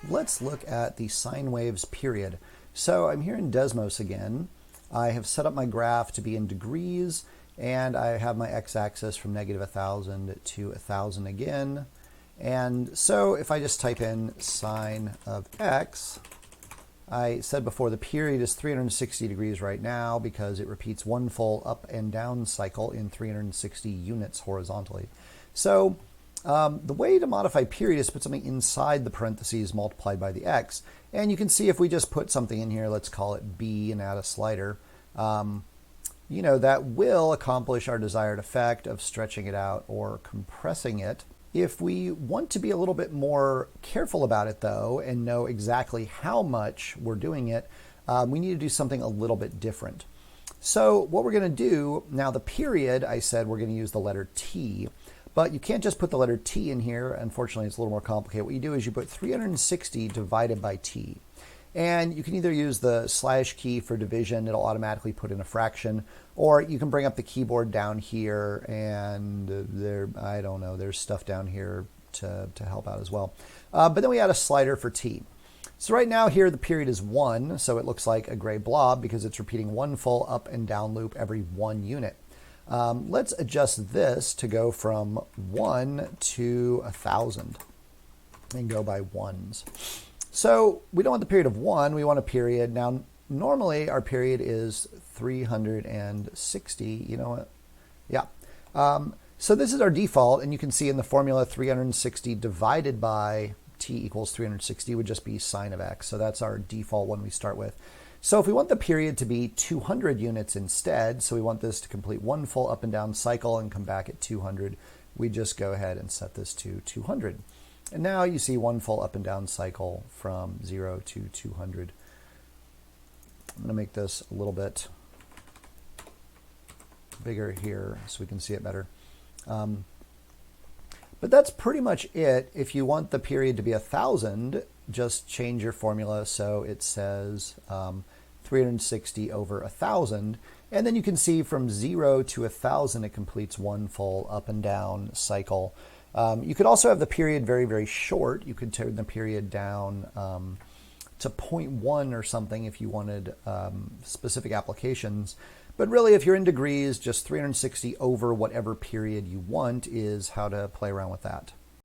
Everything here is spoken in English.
let's look at the sine waves period. So I'm here in Desmos again. I have set up my graph to be in degrees, and I have my x-axis from negative 1,000 to 1,000 again. And so if I just type in sine of x, I said before the period is 360 degrees right now because it repeats one full up and down cycle in 360 units horizontally. So the way to modify period is to put something inside the parentheses multiplied by the x. And you can see if we just put something in here, let's call it b and add a slider, that will accomplish our desired effect of stretching it out or compressing it. If we want to be a little bit more careful about it, though, and know exactly how much we're doing it, we need to do something a little bit different. So what we're going to do, now the period, I said we're going to use the letter t, but you can't just put the letter t in here. Unfortunately, it's a little more complicated. What you do is you put 360 divided by t. And you can either use the slash key for division, it'll automatically put in a fraction, or you can bring up the keyboard down here and I don't know, there's stuff down here to help out as well. But then we add a slider for t. So right now here the period is 1, so it looks like a gray blob because it's repeating one full up and down loop every 1 unit. Let's adjust this to go from 1 to 1,000 and go by ones. So we don't want the period of 1, we want a period. Now, normally our period is 360, you know what? Yeah. So this is our default, and you can see in the formula 360 divided by t equals 360 would just be sine of x. So that's our default one we start with. So if we want the period to be 200 units instead, so we want this to complete one full up and down cycle and come back at 200, we just go ahead and set this to 200. And now you see one full up and down cycle from 0 to 200. I'm going to make this a little bit bigger here so we can see it better. But that's pretty much it. If you want the period to be 1,000, just change your formula so it says 360 over 1,000. And then you can see from 0 to 1,000, it completes one full up and down cycle. You could also have the period very, very short. You could turn the period down to 0.1 or something if you wanted specific applications. But really, if you're in degrees, just 360 over whatever period you want is how to play around with that.